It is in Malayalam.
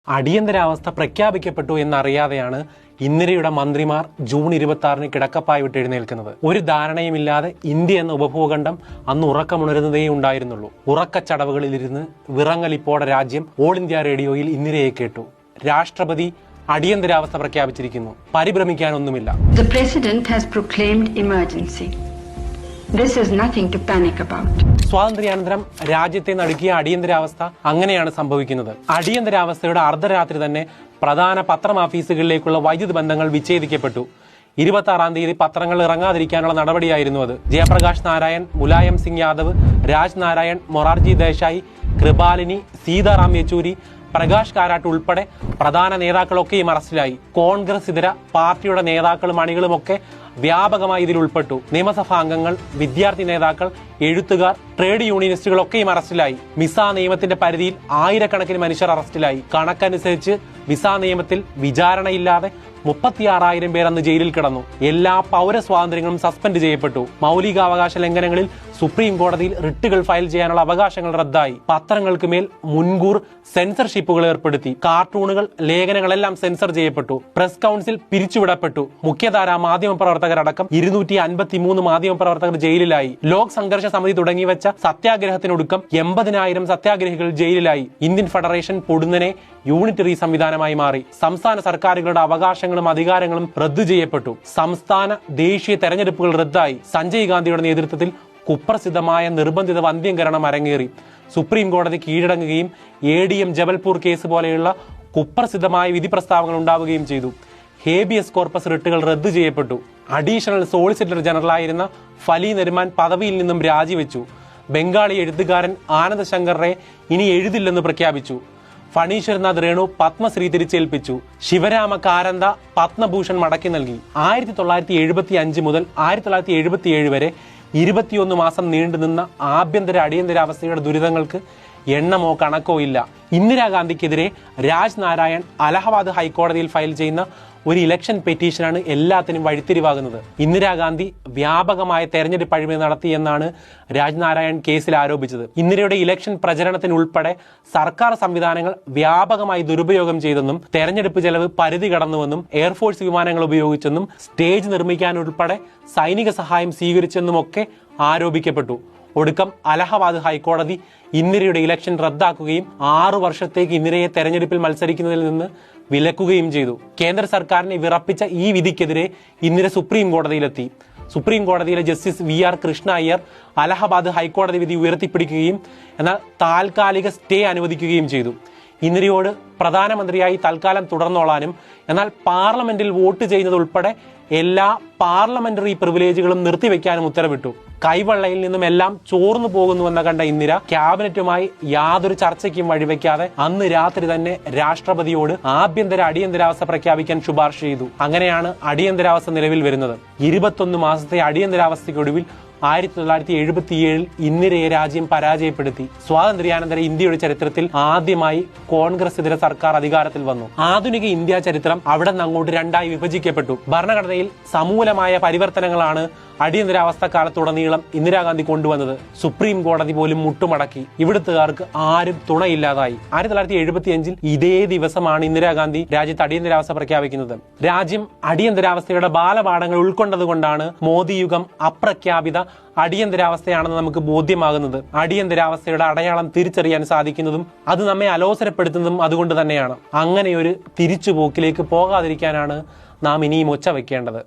അടിയന്തരാവസ്ഥ പ്രഖ്യാപിക്കപ്പെട്ടു എന്നറിയാതെയാണ് ഇന്ദിരയുടെ മന്ത്രിമാർ ജൂൺ 26-ന് കിടക്കപ്പായ വിട്ട് എഴുന്നേൽക്കുന്നത്. ഒരു ധാരണയുമില്ലാതെ ഇന്ത്യ എന്ന ഉപഭൂഖണ്ഡം അന്ന് ഉറക്കമുണരുന്നതേ ഉണ്ടായിരുന്നുള്ളൂ. ഉറക്കച്ചടവുകളിലിരുന്ന് വിറങ്ങലിപ്പോടെ രാജ്യം ഓൾ ഇന്ത്യ റേഡിയോയിൽ ഇന്ദിരയെ കേട്ടു. രാഷ്ട്രപതി അടിയന്തരാവസ്ഥ പ്രഖ്യാപിച്ചിരിക്കുന്നു. പരിഭ്രമിക്കാനൊന്നുമില്ല. The president has proclaimed emergency. This is nothing to panic about. സ്വാതന്ത്ര്യാനന്തരം രാജ്യത്തെ നടുക്കിയ അടിയന്തരാവസ്ഥ അങ്ങനെയാണ് സംഭവിക്കുന്നത്. അടിയന്തരാവസ്ഥയുടെ അർദ്ധരാത്രി തന്നെ പ്രധാന പത്രമാഫീസുകളിലേക്കുള്ള വൈദ്യുതി ബന്ധങ്ങൾ വിച്ഛേദിക്കപ്പെട്ടു. 26-ാം തീയതി പത്രങ്ങൾ ഇറങ്ങാതിരിക്കാനുള്ള നടപടിയായിരുന്നു അത്. ജയപ്രകാശ് നാരായൺ, മുലായം സിംഗ് യാദവ്, രാജ് നാരായൺ, മൊറാർജി ദേശായി, കൃപാലിനി, സീതാറാം യെച്ചൂരി, പ്രകാശ് കാരാട്ട് ഉൾപ്പെടെ പ്രധാന നേതാക്കളൊക്കെയും അറസ്റ്റിലായി. കോൺഗ്രസ് ഇതര പാർട്ടിയുടെ നേതാക്കളും അണികളുമൊക്കെ വ്യാപകമായി ഇതിൽ ഉൾപ്പെട്ടു. നിയമസഭാ അംഗങ്ങൾ, വിദ്യാർത്ഥി നേതാക്കൾ, എഴുത്തുകാർ, ട്രേഡ് യൂണിയനിസ്റ്റുകളൊക്കെയും അറസ്റ്റിലായി. വിസ നിയമത്തിന്റെ പരിധിയിൽ ആയിരക്കണക്കിന് മനുഷ്യർ അറസ്റ്റിലായി. കണക്കനുസരിച്ച് വിസ നിയമത്തിൽ വിചാരണയില്ലാതെ 36,000 പേർ അന്ന് ജയിലിൽ കിടന്നു. എല്ലാ പൗരസ്വാതന്ത്ര്യങ്ങളും സസ്പെൻഡ് ചെയ്യപ്പെട്ടു. മൗലികാവകാശ ലംഘനങ്ങളിൽ സുപ്രീം കോടതിയിൽ റിട്ടുകൾ ഫയൽ ചെയ്യാനുള്ള അവകാശങ്ങൾ റദ്ദായി. പത്രങ്ങൾക്ക് മേൽ മുൻകൂർ സെൻസർഷിപ്പുകൾ ഏർപ്പെടുത്തി. കാർട്ടൂണുകൾ, ലേഖനങ്ങളെല്ലാം സെൻസർ ചെയ്യപ്പെട്ടു. പ്രസ് കൗൺസിൽ പിരിച്ചുവിടപ്പെട്ടു. മുഖ്യധാരാ മാധ്യമപ്രവർത്തകരടക്കം 253 മാധ്യമപ്രവർത്തകർ ജയിലിലായി. ലോക് സംഘർഷ സമിതി തുടങ്ങിവെച്ച സത്യാഗ്രഹത്തിനൊടുക്കം 80,000 സത്യാഗ്രഹികൾ ജയിലിലായി. ഇന്ത്യൻ ഫെഡറേഷൻ പൊടുന്നനെ യൂണിറ്ററി സംവിധാനമായി മാറി. സംസ്ഥാന സർക്കാരുകളുടെ അവകാശങ്ങളും അധികാരങ്ങളും റദ്ദു ചെയ്യപ്പെട്ടു. സംസ്ഥാന ദേശീയ തെരഞ്ഞെടുപ്പുകൾ റദ്ദായി. സഞ്ജയ് ഗാന്ധിയുടെ നേതൃത്വത്തിൽ കുപ്രസിദ്ധമായ നിർബന്ധിത വന്ധ്യംകരണം അരങ്ങേറി. സുപ്രീം കോടതി കീഴടങ്ങുകയും ADM ജബൽപൂർ കേസ് പോലെയുള്ള കുപ്രസിദ്ധമായ വിധി പ്രസ്താവങ്ങൾ ഉണ്ടാവുകയും ചെയ്തു. ഹേബിയസ് കോർപ്പസ് റിട്ടുകൾ റദ്ദു ചെയ്യപ്പെട്ടു. അഡീഷണൽ സോളിസിറ്റർ ജനറലായിരുന്ന ഫലി നരിമാൻ പദവിയിൽ നിന്നും രാജിവെച്ചു. ബംഗാളി എഴുത്തുകാരൻ ആനന്ദ് ശങ്കർ റേ ഇനി എഴുതില്ലെന്ന് പ്രഖ്യാപിച്ചു. ഫണീശ്വർനാഥ് രേണു പത്മശ്രീ തിരിച്ചേൽപ്പിച്ചു. ശിവരാമ കാരന്ത പത്മഭൂഷൺ മടക്കി നൽകി. 1975 മുതൽ 1977 വരെ 21 മാസം നീണ്ടുനിന്ന ആഭ്യന്തര അടിയന്തരാവസ്ഥയുടെ ദുരിതങ്ങൾക്ക് എണ്ണമോ കണക്കോ ഇല്ല. ഇന്ദിരാഗാന്ധിക്കെതിരെ രാജ് നാരായൺ അലഹബാദ് ഹൈക്കോടതിയിൽ ഫയൽ ചെയ്യുന്ന ഒരു ഇലക്ഷൻ പെറ്റീഷനാണ് എല്ലാത്തിനും വഴിത്തിരിവാകുന്നത്. ഇന്ദിരാഗാന്ധി വ്യാപകമായ തെരഞ്ഞെടുപ്പ് അഴിമതി നടത്തിയെന്നാണ് രാജ് നാരായൺ കേസിൽ ആരോപിച്ചത്. ഇന്ദിരയുടെ ഇലക്ഷൻ പ്രചരണത്തിനുൾപ്പെടെ സർക്കാർ സംവിധാനങ്ങൾ വ്യാപകമായി ദുരുപയോഗം ചെയ്തെന്നും തെരഞ്ഞെടുപ്പ് ചെലവ് പരിധി കടന്നുവെന്നും എയർഫോഴ്സ് വിമാനങ്ങൾ ഉപയോഗിച്ചെന്നും സ്റ്റേജ് നിർമ്മിക്കാനുൾപ്പെടെ സൈനിക സഹായം സ്വീകരിച്ചെന്നുമൊക്കെ ആരോപിക്കപ്പെട്ടു. ഒടുക്കം അലഹബാദ് ഹൈക്കോടതി ഇന്ദിരയുടെ ഇലക്ഷൻ റദ്ദാക്കുകയും 6 വർഷത്തേക്ക് ഇന്ദിരയെ തെരഞ്ഞെടുപ്പിൽ മത്സരിക്കുന്നതിൽ നിന്ന് വിലക്കുകയും ചെയ്തു. കേന്ദ്ര സർക്കാരിനെ വിറപ്പിച്ച ഈ വിധിക്കെതിരെ ഇന്ദിര സുപ്രീം കോടതിയിലെത്തി. സുപ്രീം കോടതിയിലെ ജസ്റ്റിസ് VR കൃഷ്ണ അയ്യർ അലഹബാദ് ഹൈക്കോടതി വിധി ഉയർത്തിപ്പിടിക്കുകയും എന്നാൽ താൽക്കാലിക സ്റ്റേ അനുവദിക്കുകയും ചെയ്തു. ഇന്ദിരയോട് പ്രധാനമന്ത്രിയായി തൽക്കാലം തുടർന്നോളാനും എന്നാൽ പാർലമെന്റിൽ വോട്ട് ചെയ്യുന്നത് ഉൾപ്പെടെ എല്ലാ പാർലമെന്ററി പ്രിവിലേജുകളും നിർത്തിവെക്കാനും ഉത്തരവിട്ടു. കൈവെള്ളയിൽ നിന്നും എല്ലാം ചോർന്നു പോകുന്നുവെന്ന കണ്ട ഇന്ദിര ക്യാബിനറ്റുമായി യാതൊരു ചർച്ചയ്ക്കും വഴിവെക്കാതെ അന്ന് രാത്രി തന്നെ രാഷ്ട്രപതിയോട് ആഭ്യന്തര അടിയന്തരാവസ്ഥ പ്രഖ്യാപിക്കാൻ ശുപാർശ ചെയ്തു. അങ്ങനെയാണ് അടിയന്തരാവസ്ഥ നിലവിൽ വരുന്നത്. 21 മാസത്തെ അടിയന്തരാവസ്ഥയ്ക്കൊടുവിൽ 1977 ഇന്ദിരയെ രാജ്യം പരാജയപ്പെടുത്തി. സ്വാതന്ത്ര്യാനന്തര ഇന്ത്യയുടെ ചരിത്രത്തിൽ ആദ്യമായി കോൺഗ്രസ് ഇതര സർക്കാർ അധികാരത്തിൽ വന്നു. ആധുനിക ഇന്ത്യ ചരിത്രം അവിടെ നിന്ന് അങ്ങോട്ട് രണ്ടായി വിഭജിക്കപ്പെട്ടു. ഭരണഘടനയിൽ സമൂലമായ പരിവർത്തനങ്ങളാണ് അടിയന്തരാവസ്ഥ കാലത്തുടനീളം ഇന്ദിരാഗാന്ധി കൊണ്ടുവന്നത്. സുപ്രീം കോടതി പോലും മുട്ടുമടക്കി. ഇവിടുത്തുകാർക്ക് ആരും തുണയില്ലാതായി. 1975 ഇതേ ദിവസമാണ് ഇന്ദിരാഗാന്ധി രാജ്യത്ത് അടിയന്തരാവസ്ഥ പ്രഖ്യാപിക്കുന്നത്. രാജ്യം അടിയന്തരാവസ്ഥയുടെ ബാലപാഠങ്ങൾ ഉൾക്കൊണ്ടതുകൊണ്ടാണ് മോദി യുഗം അപ്രഖ്യാപിത അടിയന്തരാവസ്ഥയാണെന്ന് നമുക്ക് ബോധ്യമാകുന്നത്. അടിയന്തരാവസ്ഥയുടെ അടയാളം തിരിച്ചറിയാൻ സാധിക്കുന്നതും അത് നമ്മെ അലോസരപ്പെടുത്തുന്നതും അതുകൊണ്ട് തന്നെയാണ്. അങ്ങനെ ഒരു തിരിച്ചുപോക്കിലേക്ക് പോകാതിരിക്കാനാണ് നാം ഇനിയും ഒച്ച വെക്കേണ്ടത്.